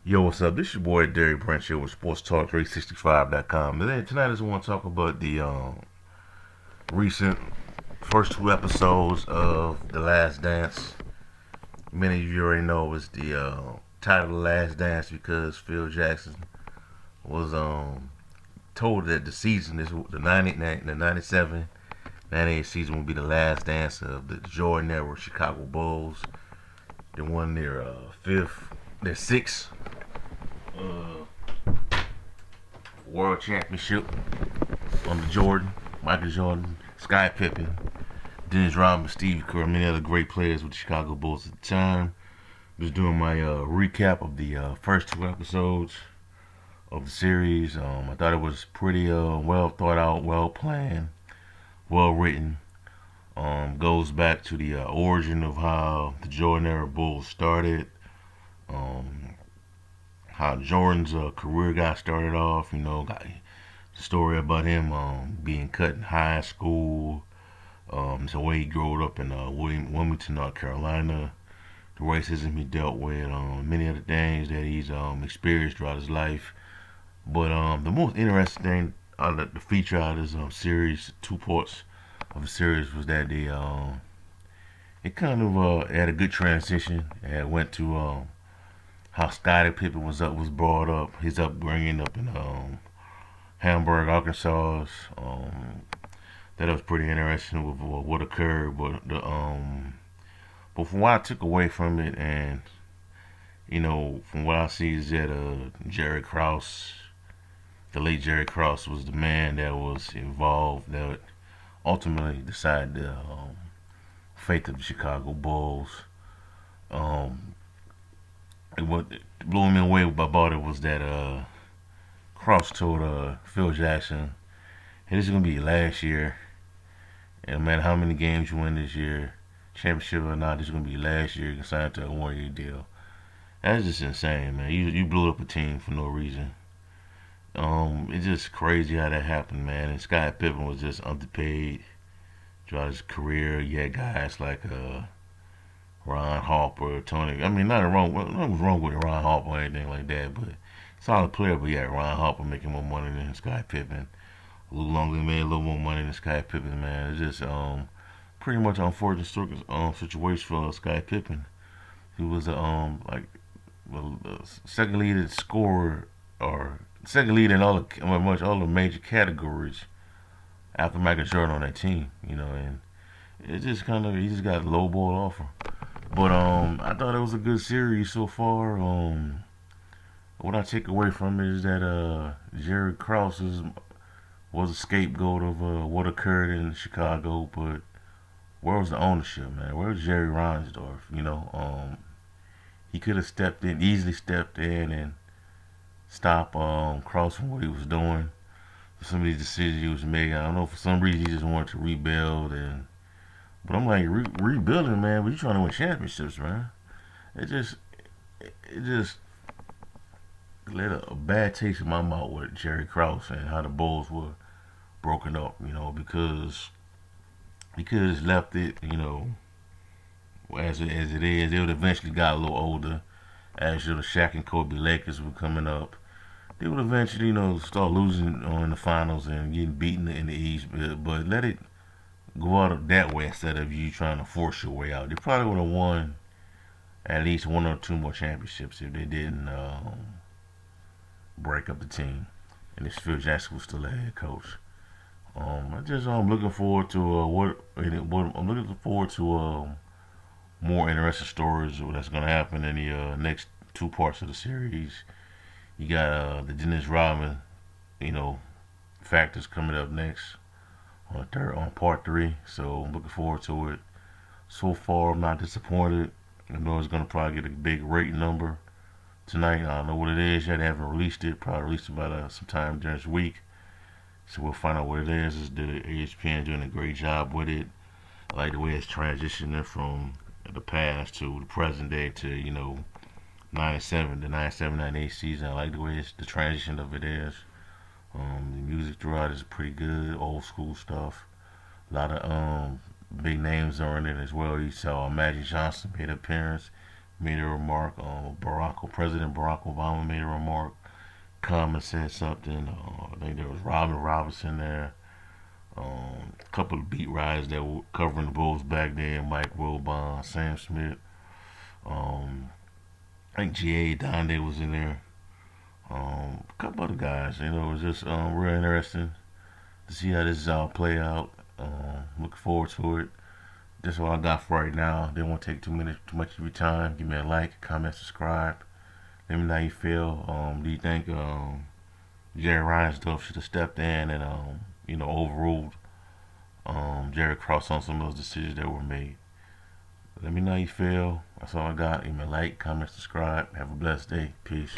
Yo, what's up? This is your boy Derry Branch here with SportsTalk365.com. Tonight I just want to talk about the recent first two episodes of The Last Dance. Many of you already know it was the title The Last Dance because Phil Jackson was told that the season is the 97 98 season will be the last dance of the Jordan era Chicago Bulls. They won their sixth uh, world championship under Jordan, Michael Jordan, Sky Pippen, Dennis Rodman, Steve Kerr, many other great players with the Chicago Bulls at the time. Just doing my recap of the first two episodes of the series. I thought it was pretty well thought out, well planned, well written. Goes back to the origin of how the Jordan era Bulls started. Um, how Jordan's career got started off. Got the story about him being cut in high school. The way he grew up in Wilmington, North Carolina. The racism he dealt with. Many other things that he's experienced throughout his life. But the most interesting thing out of the feature out of this series, two parts of the series, was that it kind of had a good transition. It went to how Scottie Pippen was brought up, his upbringing up in Hamburg, Arkansas. That was pretty interesting with what occurred, but from what I took away from it, and from what I see, is that Jerry Krause, the late Jerry Krause, was the man that was involved that ultimately decided the fate of the Chicago Bulls. Um, what blew me away about it was that Krause told Phil Jackson, "Hey, this is gonna be your last year. And no matter how many games you win this year, championship or not, this is gonna be your last year. You can sign to a 1 year deal." That's just insane, man. You blew up a team for no reason. It's just crazy how that happened, man. And Scott Pippen was just underpaid throughout his career. You had guys like Ron Harper, Tony. I mean, nothing wrong with Ron Harper or anything like that, but solid player. But yeah, Ron Harper making more money than Scott Pippen. Lou Longley made a little more money than Scott Pippen, man. It's just pretty much an unfortunate situation for Scott Pippen. He was second leading scorer or second lead in all the major categories after Michael Jordan on that team. And it just kind of he just got a low ball offer. But I thought it was a good series so far. What I take away from it is that Jerry Krause was a scapegoat of what occurred in Chicago, but where was the ownership, man? Where was Jerry Reinsdorf? He could have easily stepped in and stopped Krause from what he was doing. For some of these decisions he was making, I don't know. For some reason, he just wanted to rebuild, but I'm like rebuilding, man. But you trying to win championships, man? It just it just let a bad taste in my mouth with Jerry Krause and how the Bulls were broken up. Because he could have left it, as it is. It would eventually got a little older as the Shaq and Kobe Lakers were coming up. They would eventually, start losing in the finals and getting beaten in the East. But let it go out of that way instead of you trying to force your way out. They probably would have won at least one or two more championships if they didn't break up the team. And if Phil Jackson was still the head coach. I'm looking forward to I'm looking forward to more interesting stories that's going to happen in the next two parts of the series. You got the Dennis Rodman, you know, factors coming up next on part three. So I'm looking forward to it. So far, I'm not disappointed. I know it's gonna probably get a big rate number tonight. I don't know what it is yet. They haven't released it. Probably released it about sometime during this week. So we'll find out what it is. Is the ESPN doing a great job with it. I like the way it's transitioning from the past to the present day to 97, the 97 98 season. I like the way the transition of it is. The music throughout is pretty good, old school stuff. A lot of big names are in it as well. You saw Magic Johnson made an appearance. made a remark. President Barack Obama made a remark. Common said something. I think there was Robin Robinson there. A couple of beat writers that were covering the Bulls back then. Mike Wilbon, Sam Smith. I think G.A. Donde was in there. A couple other guys. It was just real interesting to see how this all play out. Looking forward to it. That's all I got for right now. Didn't want to take too much of your time. Give me a like, comment, subscribe. Let me know how you feel. Do you think Jerry Reinsdorf should have stepped in and overruled Jerry Cross on some of those decisions that were made? Let me know how you feel. That's all I got. Give me a like, comment, subscribe. Have a blessed day. Peace.